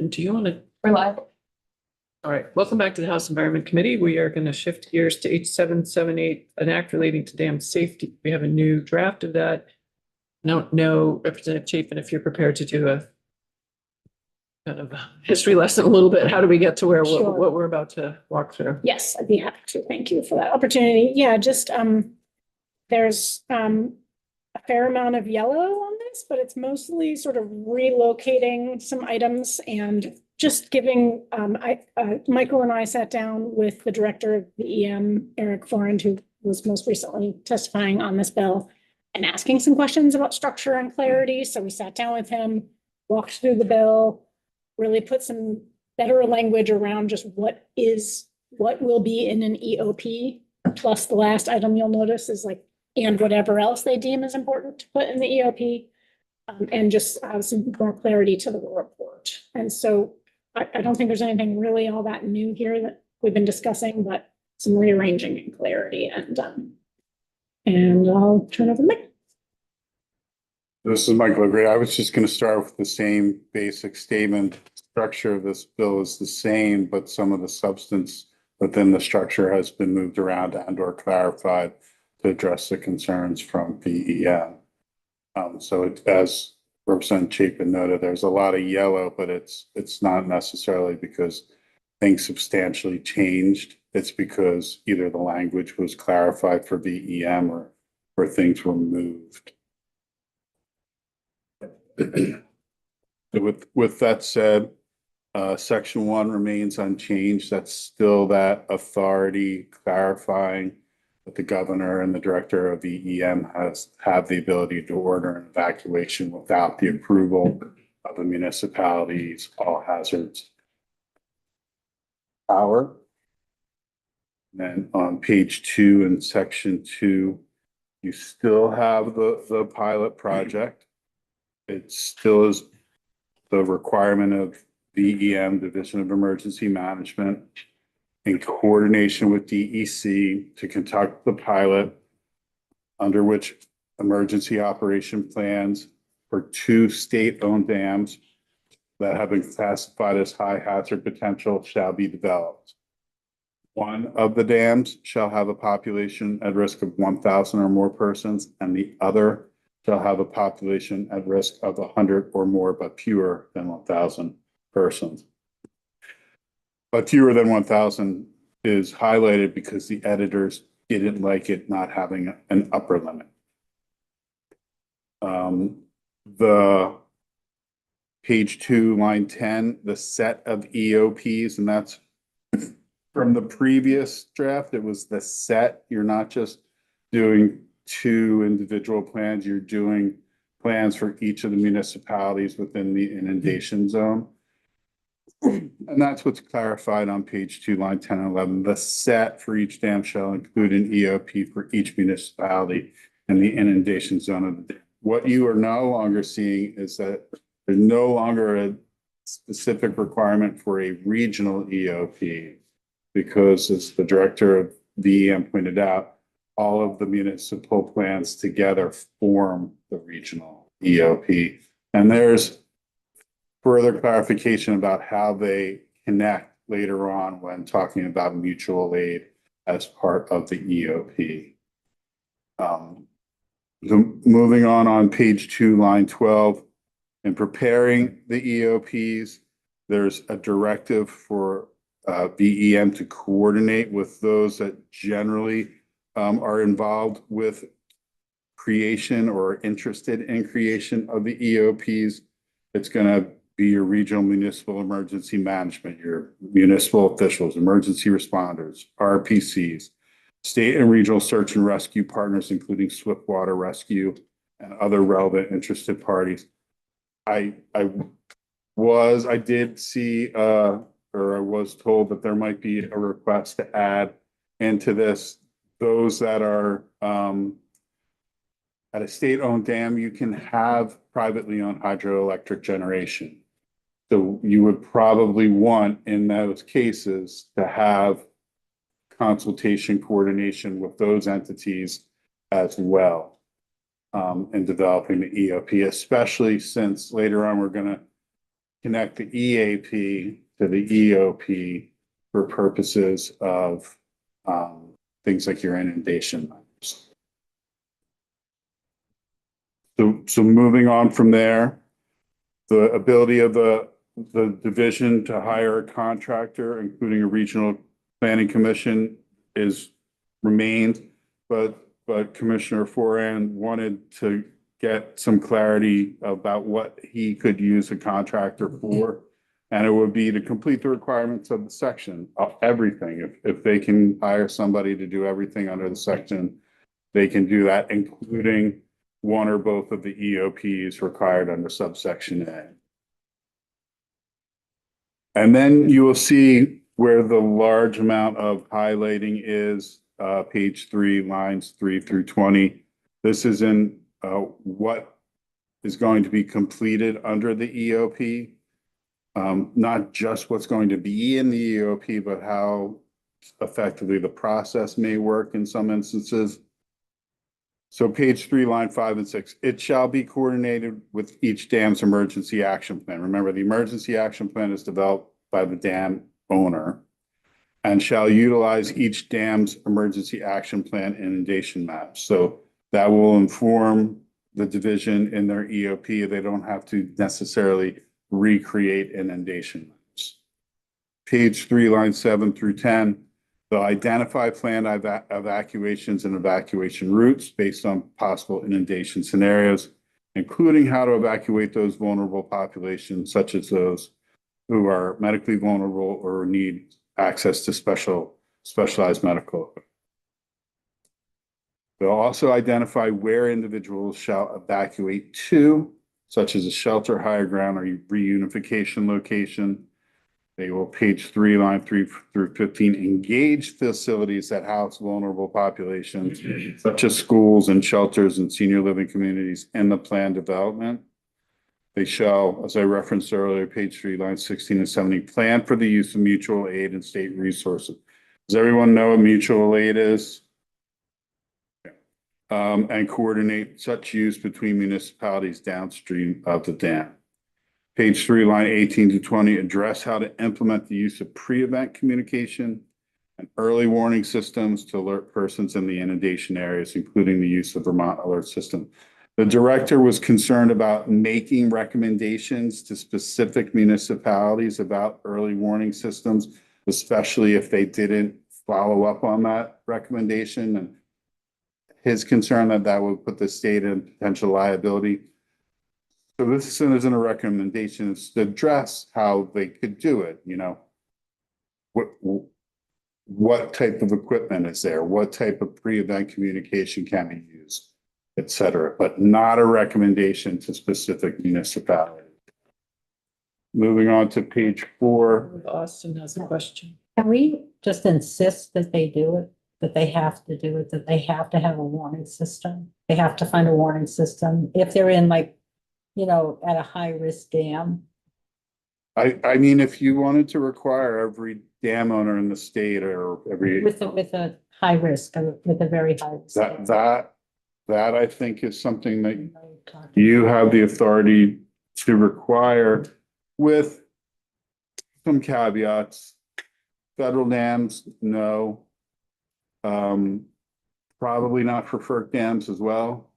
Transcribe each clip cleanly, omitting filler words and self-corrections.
And do you want to, Reliable. all right, welcome back to the House Environment Committee. We are going to shift gears to H778, an act relating to dam safety. We have a new draft of that. I don't know, Representative Chapin, if you're prepared to do a kind of a history lesson a little bit. How do we get to where Sure. what we're about to walk through? Yes, I'd be happy to. Thank you for that opportunity. Yeah, just, there's, a fair amount of yellow on this, but it's mostly sort of relocating some items and just giving, Michael and I sat down with the director of the EM, Eric Forand, who was most recently testifying on this bill, and asking some questions about structure and clarity. So we sat down with him, walked through the bill, really put some better language around just what will be in an EOP. Plus the last item you'll notice is like, and whatever else they deem is important to put in the EOP. And just some more clarity to the report. And so I don't think there's anything really all that new here that we've been discussing, but some rearranging and clarity and I'll turn over the mic. This is Michael Gray. I was just going to start with the same basic statement. Structure of this bill is the same, but some of the substance within the structure has been moved around and or clarified to address the concerns from BEM. So as Representative Chapin noted, there's a lot of yellow, but it's not necessarily because things substantially changed. It's because either the language was clarified for BEM or things were moved. With that said, section 1 remains unchanged. That's still that authority clarifying that the governor and the director of EM have the ability to order an evacuation without the approval of the municipality's all hazards power. Then on page 2 in section 2, you still have the pilot project. It still is the requirement of BEM, Division of Emergency Management, in coordination with DEC to conduct the pilot, under which emergency operation plans for 2 state-owned dams that have been classified as high hazard potential shall be developed. One of the dams shall have a population at risk of 1,000 or more persons, and the other shall have a population at risk of 100 or more, but fewer than 1,000 persons. But fewer than 1,000 is highlighted because the editors didn't like it not having an upper limit. The page 2, line 10, the set of EOPs, and that's from the previous draft. It was the set. You're not just doing 2 individual plans. You're doing plans for each of the municipalities within the inundation zone. And that's what's clarified on page 2, line 10 and 11. The set for each dam shall include an EOP for each municipality in the inundation zone of the dam. What you are no longer seeing is that there's no longer a specific requirement for a regional EOP, because as the director of BEM pointed out, all of the municipal plans together form the regional EOP. And there's further clarification about how they connect later on when talking about mutual aid as part of the EOP. Moving on page 2, line 12, in preparing the EOPs, there's a directive for BEM to coordinate with those that generally are involved with creation or interested in creation of the EOPs. It's going to be your regional municipal emergency management, your municipal officials, emergency responders, RPCs, state and regional search and rescue partners, including Swiftwater Rescue and other relevant interested parties. I did see, or I was told that there might be a request to add into this those that are at a state-owned dam. You can have privately owned hydroelectric generation. So you would probably want in those cases to have consultation coordination with those entities as well in developing the EOP, especially since later on we're going to connect the EAP to the EOP for purposes of things like your inundation maps. So moving on from there, the ability of the division to hire a contractor, including a regional planning commission, is remained, but Commissioner Foran wanted to get some clarity about what he could use a contractor for. And it would be to complete the requirements of the section, of everything. If they can hire somebody to do everything under the section, they can do that, including one or both of the EOPs required under subsection A. And then you will see where the large amount of highlighting is, page 3, lines 3 through 20. This is in what is going to be completed under the EOP. Not just what's going to be in the EOP, but how effectively the process may work in some instances. So page 3, line 5 and 6, it shall be coordinated with each dam's emergency action plan. Remember, the emergency action plan is developed by the dam owner and shall utilize each dam's emergency action plan inundation map. So that will inform the division in their EOP. They don't have to necessarily recreate inundation maps. Page 3, line 7 through 10, they'll identify planned evacuations and evacuation routes based on possible inundation scenarios, including how to evacuate those vulnerable populations, such as those who are medically vulnerable or need access to specialized medical. They'll also identify where individuals shall evacuate to, such as a shelter, higher ground, or reunification location. They will, page 3, line 3 through 15, engage facilities that house vulnerable populations, such as schools and shelters and senior living communities in the plan development. They shall, as I referenced earlier, page 3, lines 16 and 17, plan for the use of mutual aid and state resources. Does everyone know what mutual aid is? And coordinate such use between municipalities downstream of the dam. Page 3, line 18 to 20, address how to implement the use of pre-event communication and early warning systems to alert persons in the inundation areas, including the use of Vermont Alert System. The director was concerned about making recommendations to specific municipalities about early warning systems, especially if they didn't follow up on that recommendation, and his concern that would put the state in potential liability. So this isn't a recommendation, it's to address how they could do it, you know. What type of equipment is there? What type of pre-event communication can be used, et cetera, but not a recommendation to specific municipalities. Moving on to page 4. Austin has a question. Can we just insist that they do it, that they have to do it, that they have to have a warning system? They have to find a warning system if they're in, like, you know, at a high risk dam. I mean, if you wanted to require every dam owner in the state or every. With a high risk, with a very high risk. That I think is something that you have the authority to require, with some caveats. Federal dams, no. Probably not for FERC dams as well.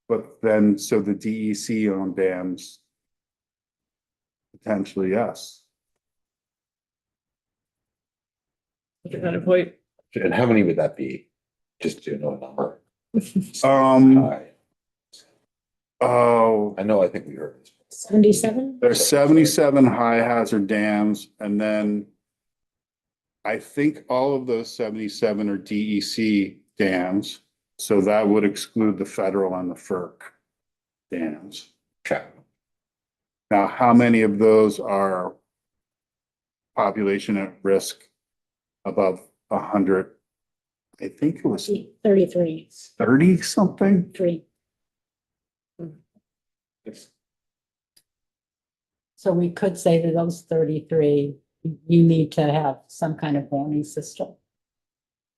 But then, so the DEC owned dams, potentially, yes. Kind of point. And how many would that be? Just to know a number. High. Oh, I know, I think we heard this. 77? there's 77 high hazard dams, and then I think all of those 77 are DEC dams. So that would exclude the federal and the FERC dams. Okay. Now, how many of those are population at risk above 100? I think it was 33, 30 something. 3. So we could say to those 33, you need to have some kind of warning system.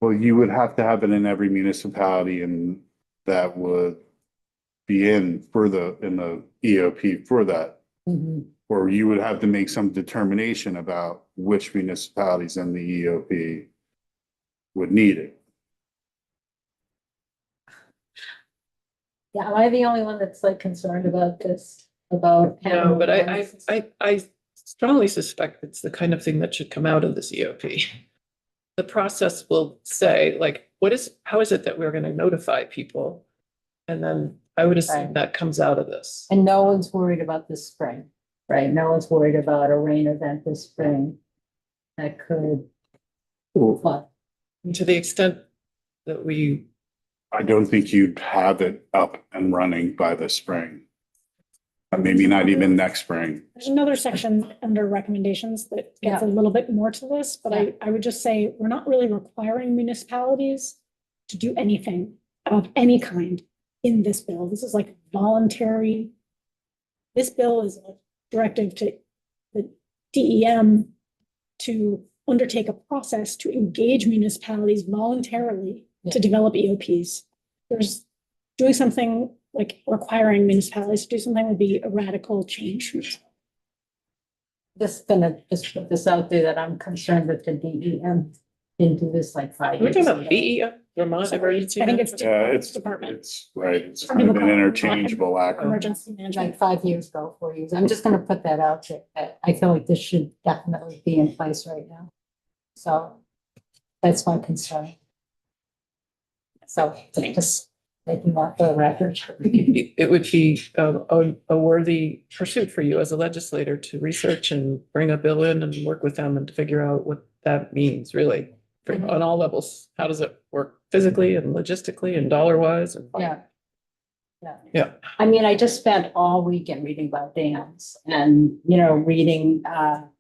Well, you would have to have it in every municipality, and that would be in the EOP for that. Mhm. Or you would have to make some determination about which municipalities in the EOP would need it. Yeah, am I the only one that's like concerned about this, about? No, having but a I warning system? strongly suspect it's the kind of thing that should come out of this EOP. The process will say, like, how is it that we're gonna notify people? And then I would assume Right. that comes out of this. And no one's worried about this spring, right? No one's worried about a rain event this spring that could flood. And to the extent that we, I don't think you'd have it up and running by the spring. Maybe not even next spring. There's another section under recommendations that gets a Yeah. little bit more to this, but I would just say, we're not really requiring municipalities to do anything of any kind in this bill. This is like voluntary. This bill is a directive to the DEM to undertake a process to engage municipalities voluntarily to develop EOPs. There's doing something like requiring municipalities to do something would be a radical change. Just gonna just put this out there that I'm concerned that the DEM didn't do this like 5 we're years talking ago. about BE, Vermont Emergency. I think it's Yeah, it's Department. It's right. It's Some kind of people an call it interchangeable acronym. emergency management. Like 5 years ago, 4 years. I'm just gonna put that out there. That I feel like this should definitely be in place right now. So that's my concern. So just making that for the record. It would be a worthy pursuit for you as a legislator to research and bring a bill in and work with them and to figure out what that means, really, on all levels. How does it work physically and logistically and dollar wise? Yeah. Yeah. I mean, I just spent all weekend reading about dams and, reading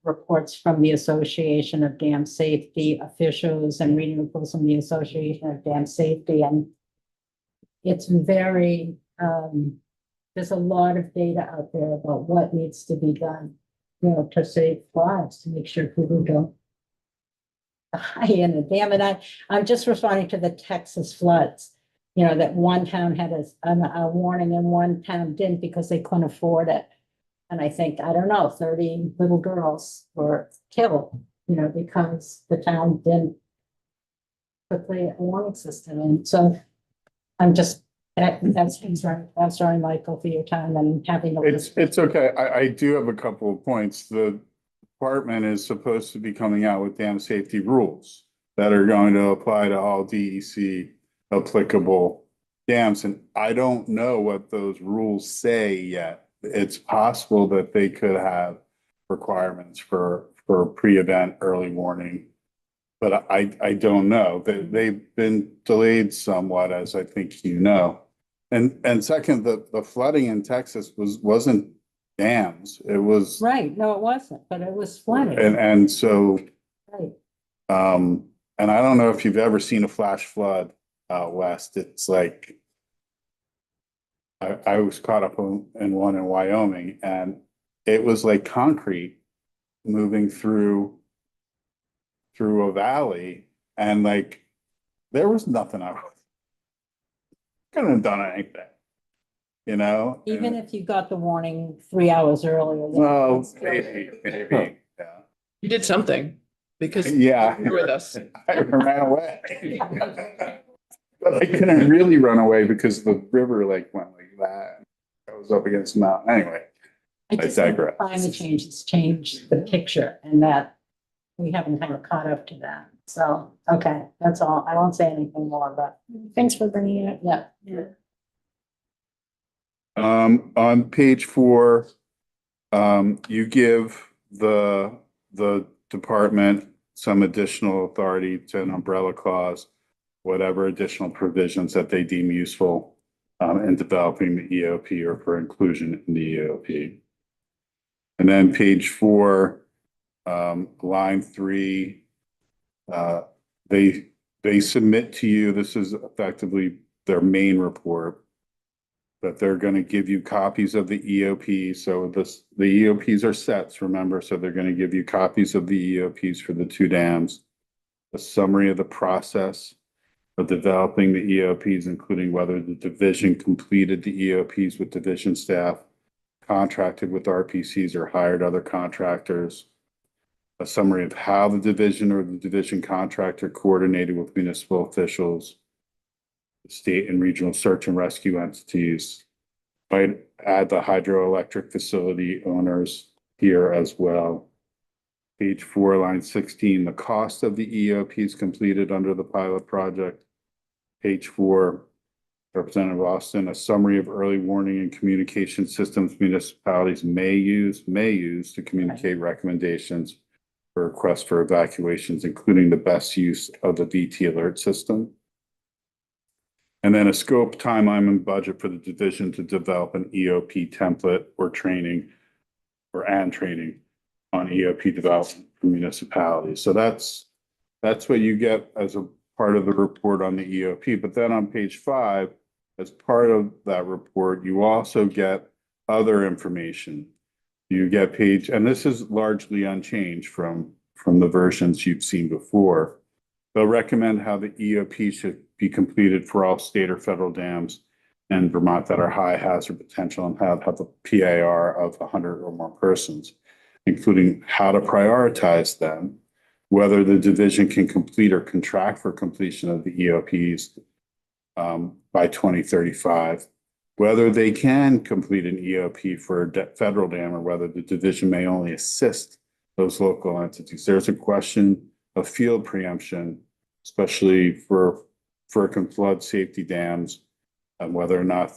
reports from the Association of Dam Safety Officials and reading reports from the Association of Dam Safety. And it's very, there's a lot of data out there about what needs to be done, to save lives, to make sure people don't die in a dam. And I'm just responding to the Texas floods. That one town had a warning and one town didn't because they couldn't afford it. And I think, I don't know, 30 little girls were killed, because the town didn't put the warning system in. So I'm just, that's concerned. I'm sorry, Michael, for your time and having. It's okay. I do have a couple of points. The department is supposed to be coming out with dam safety rules that are going to apply to all DEC applicable dams. And I don't know what those rules say yet. It's possible that they could have requirements for pre-event early warning. But I don't know. They've been delayed somewhat, as I think you know. And second, the flooding in Texas wasn't dams. It was Right, no, it wasn't, but it was flooding. and so Right. and I don't know if you've ever seen a flash flood out west. It's like I was caught up in one in Wyoming, and it was like concrete moving through a valley, and like there was nothing I couldn't have done anything, Even And- if you got the warning 3 hours earlier. then well, it's still- maybe, yeah. You did something because Yeah. you were with us. I ran away. But I couldn't really run away because the river like went like that. I was up against the mountain. Anyway, I just think digress. climate change has changed the picture and that we haven't kind of caught up to that. So, okay, that's all. I won't say anything more, but Thanks for bringing it. yeah. on page 4, you give the department some additional authority to an umbrella clause, whatever additional provisions that they deem useful in developing the EOP or for inclusion in the EOP. And then page 4, line 3, they submit to you, this is effectively their main report, that they're going to give you copies of the EOP. So the EOPs are sets, remember, so they're going to give you copies of the EOPs for the 2 dams, a summary of the process, of developing the EOPs, including whether the division completed the EOPs with division staff, contracted with RPCs or hired other contractors. A summary of how the division or the division contractor coordinated with municipal officials, state and regional search and rescue entities. Might add the hydroelectric facility owners here as well. Page 4, line 16, the cost of the EOPs completed under the pilot project. Page 4, Representative Austin, a summary of early warning and communication systems municipalities may use to communicate recommendations for requests for evacuations, including the best use of the VT alert system. And then a scope, timeline, and budget for the division to develop an EOP template or training on EOP development for municipalities. So that's what you get as a part of the report on the EOP. But then on page 5, as part of that report, you also get other information. You get page, and this is largely unchanged from the versions you've seen before. They'll recommend how the EOP should be completed for all state or federal dams in Vermont that are high hazard potential and have a PAR of 100 or more persons, including how to prioritize them, whether the division can complete or contract for completion of the EOPs by 2035, whether they can complete an EOP for a federal dam or whether the division may only assist those local entities. There's a question of field preemption, especially for flood safety dams, and whether or not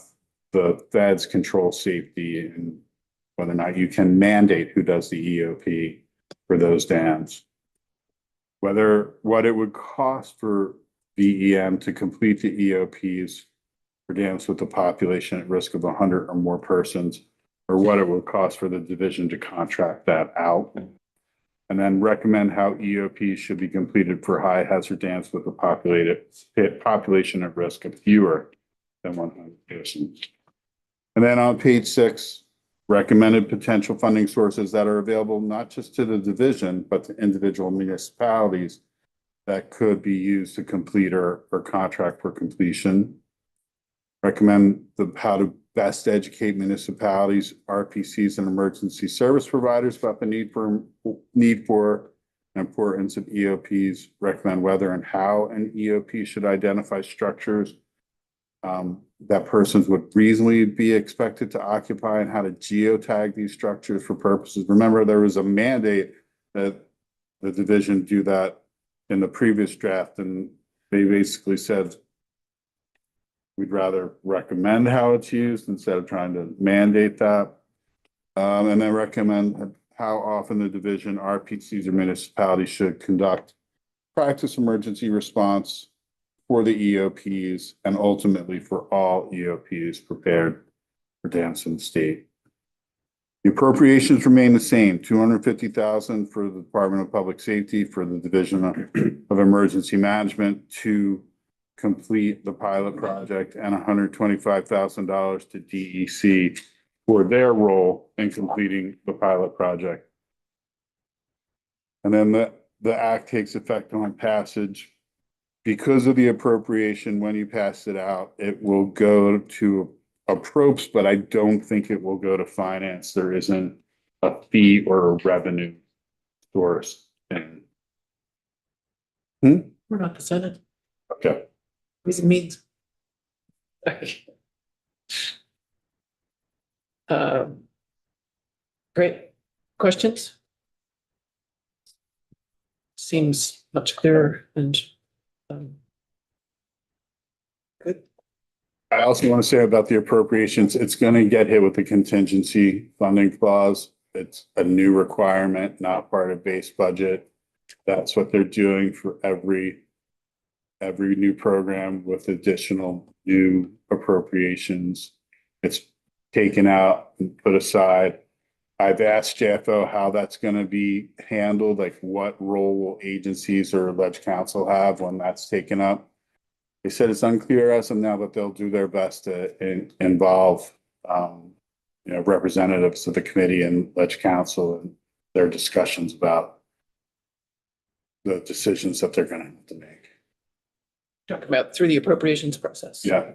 the feds control safety and whether or not you can mandate who does the EOP for those dams. What it would cost for VEM to complete the EOPs for dams with a population at risk of 100 or more persons, or what it would cost for the division to contract that out. And then recommend how EOPs should be completed for high hazard dams with a population at risk of fewer than 100 persons. And then on page 6, recommended potential funding sources that are available not just to the division, but to individual municipalities that could be used to complete or contract for completion. Recommend how to best educate municipalities, RPCs, and emergency service providers about the need for and importance of EOPs. Recommend whether and how an EOP should identify structures that persons would reasonably be expected to occupy and how to geotag these structures for purposes. Remember, there was a mandate that the division do that in the previous draft, and they basically said, we'd rather recommend how it's used instead of trying to mandate that. And then recommend how often the division, RPCs, or municipalities should conduct practice emergency response for the EOPs and ultimately for all EOPs prepared for dams in the state. The appropriations remain the same, $250,000 for the Department of Public Safety for the Division of Emergency Management to complete the pilot project, and $125,000 to DEC for their role in completing the pilot project. And then the act takes effect on passage. Because of the appropriation, when you pass it out, it will go to approps, but I don't think it will go to finance. There isn't a fee or a revenue source. We're not the Senate. Okay. Ways and Means. Great. Questions? Seems much clearer and good. I also want to say about the appropriations, it's going to get hit with the contingency funding clause. It's a new requirement, not part of base budget. That's what they're doing for every new program with additional new appropriations. It's taken out and put aside. I've asked JFO how that's going to be handled, like what role will agencies or ledge council have when that's taken up. They said it's unclear as of now, but they'll do their best to involve representatives of the committee and ledge council and their discussions about the decisions that they're going to have to make. talk about through the appropriations process. Yeah.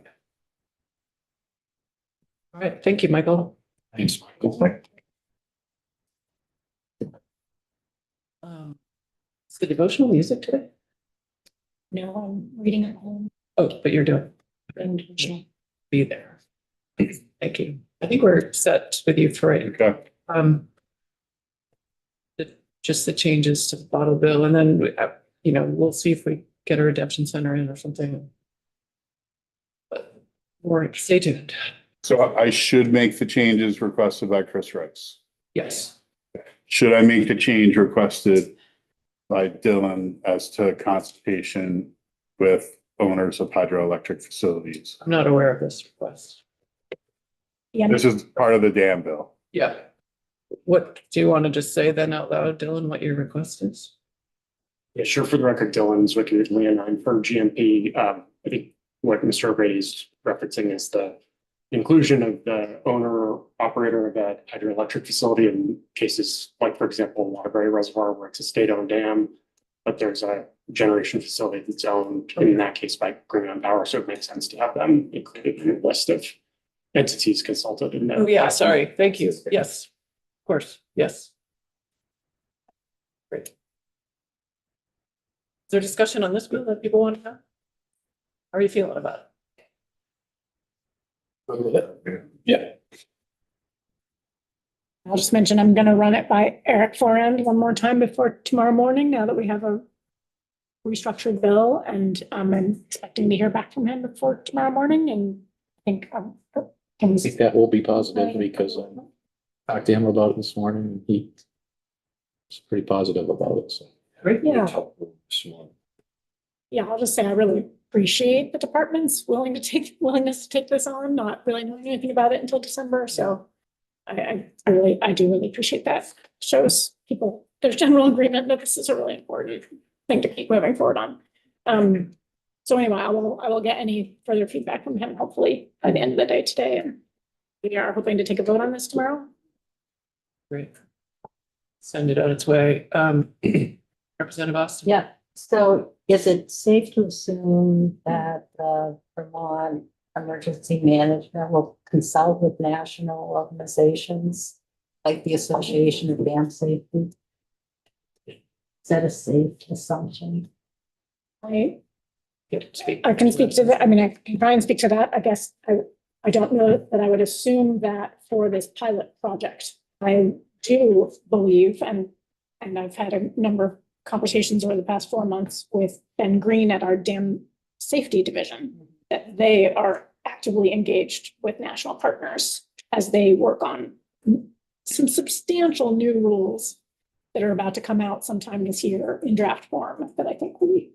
All right, thank you, Michael. Thanks, Michael. Is the devotional music today? No, I'm reading at home. Oh, but you're doing, be there. Thank you. I think we're set with you for it. Okay. Just the changes to the bottle bill, and then, we'll see if we get a redemption center in or something. But more, stay tuned. So I should make the changes requested by Chris Rice. Yes. Should I make the change requested by Dylan as to consultation with owners of hydroelectric facilities? I'm not aware of this request. Yeah, This is part of the dam bill. Yeah. What, do you want to just say then out loud, Dylan, what your request is? Yeah, sure. For the record, Dylan's with Leon, I'm from GMP. I think what Mr. O'Grady's referencing is the inclusion of the owner operator of that hydroelectric facility in cases like, for example, Waterbury Reservoir, where it's a state-owned dam, but there's a generation facility that's owned in that case by Green Mountain Power. So it makes sense to have them included in the list of entities consulted in the. Oh, yeah, sorry. Thank you. Yes, of course. Yes. Great. Is there discussion on this bill that people want to have? How are you feeling about it? Yeah. I'll just mention I'm gonna run it by Eric Forend one more time before tomorrow morning, now that we have a restructured bill, and I'm expecting to hear back from him before tomorrow morning, and I think can I think that will be positive because I talked to him about it this morning and he was pretty positive about it, so. Great. Yeah. Yeah, I'll just say I really appreciate the department's willingness to take this on, not really knowing anything about it until December, so I do really appreciate that. Shows people, there's general agreement that this is a really important thing to keep moving forward on. So anyway, I will get any further feedback from him, hopefully by the end of the day today, and we are hoping to take a vote on this tomorrow. Great. Send it on its way. Representative Austin? Yeah, so is it safe to assume that Vermont Emergency Management will consult with national organizations like the Association of Dam Safety? Is that a safe assumption? I can speak to that. I mean, I can try and speak to that. I guess I don't know that I would assume that for this pilot project. I do believe, and I've had a number of conversations over the past 4 months with Ben Green at our dam safety division, that they are actively engaged with national partners as they work on some substantial new rules that are about to come out sometime this year in draft form that I think we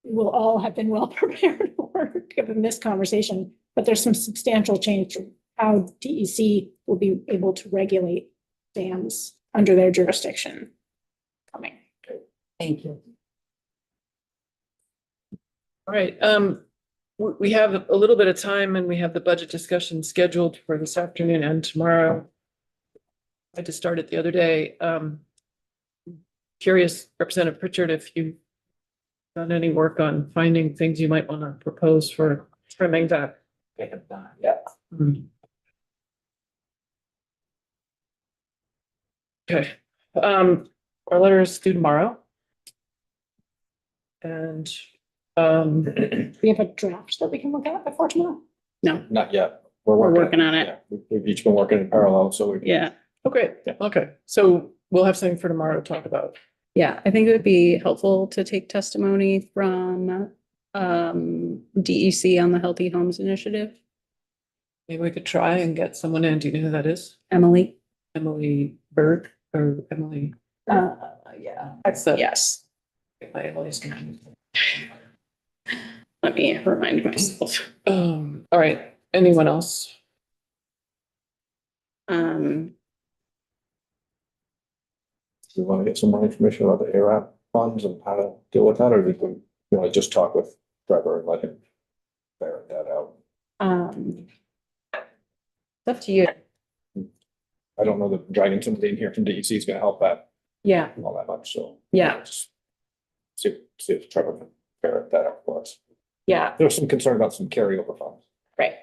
will all have been well prepared for given this conversation. But there's some substantial change to how DEC will be able to regulate dams under their jurisdiction coming. Thank you. All right, we have a little bit of time and we have the budget discussion scheduled for this afternoon and tomorrow. I just started the other day. Curious, Representative Pritchard, if you've done any work on finding things you might want to propose for trimming that. I have not yet. Okay, our letter is due tomorrow. And, We have a draft that we can look at before tomorrow. Not yet. We're working on it. Yeah, we've each been working in parallel, so we. Yeah, okay, okay, so we'll have something for tomorrow to talk about. yeah. I think it would be helpful to take testimony from DEC on the Healthy Homes Initiative. Maybe we could try and get someone in. Do you know who that is? Emily? Emily Berg or Emily? Yeah. That's the. Yes. By Emily's name. Let me remind myself. All right, anyone else? Do you want to get some more information about the ARAP funds and how to deal with that, or do you want to just talk with Trevor and let him ferret that out? It's up to you. I don't know that dragging somebody in here from DEC is going to help that Yeah, all that much, so. yeah. Just see if Trevor can ferret that out for us. Yeah, There was some concern about some carryover funds, right,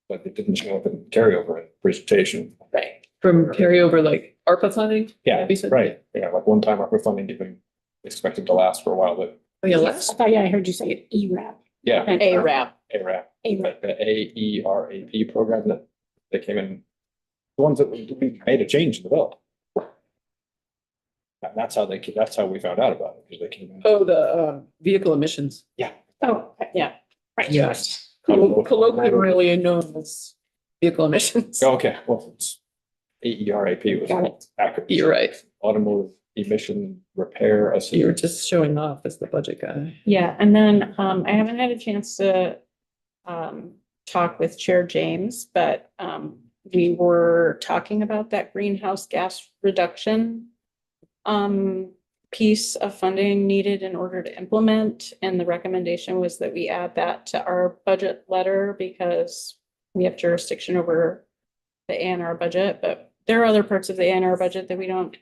but it didn't show up in carryover in presentation. right. From carryover like ARPA funding? Yeah, Abby said? right. Yeah, like one-time ARPA funding, even expected to last for a while, but Oh, yeah, I last, thought, yeah, I heard you say ERAP. yeah. ARAP. ARAP, ARAP. like the AERAP program that they came in. The ones that we made a change in the bill. And that's how that's how we found out about it, because they came in. oh, the vehicle emissions. Oh, Yeah. right. Yes. Colloquially known as vehicle emissions. Okay, well, it's AERAP was Got it. accurate. You're right. Automotive emission repair You're assistance. just showing off as the budget guy. Yeah, and then I haven't had a chance to talk with Chair James, but we were talking about that greenhouse gas reduction piece of funding needed in order to implement, and the recommendation was that we add that to our budget letter because we have jurisdiction over the ANR budget, but there are other parts of the ANR budget that we don't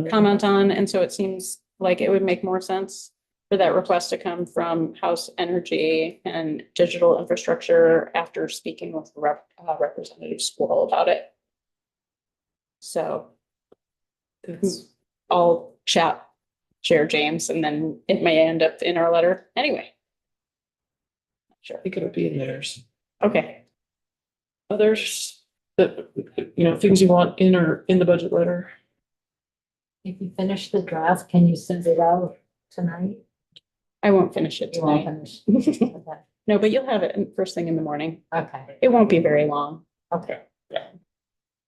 comment on, and so it seems like it would make more sense for that request to come from House Energy and Digital Infrastructure after speaking with Representative Squirrel about it. So That's- I'll chat, Chair James, and then it may end up in our letter anyway. I Sure, think it'll be in theirs. okay. Others that, things you want in or in the budget letter. If you finish the draft, can you send it out tonight? I won't finish it You won't tonight. finish. Okay. No, but you'll have it first thing in the morning. Okay, It won't be very long. okay. Yeah,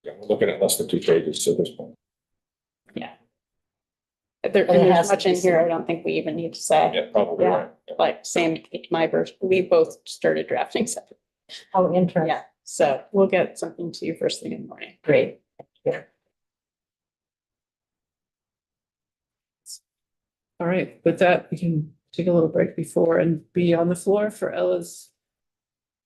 we're looking at less than 2 pages at this point. There, But it and has there's to much be in here I sent. don't think we even need to say. Yeah, probably Yeah. right. Yeah. Like same with my version, we both started drafting separate. Oh, interesting. Yeah, so we'll get something to you first thing in the morning. Great. All right, with that, we can take a little break before and be on the floor for Ella's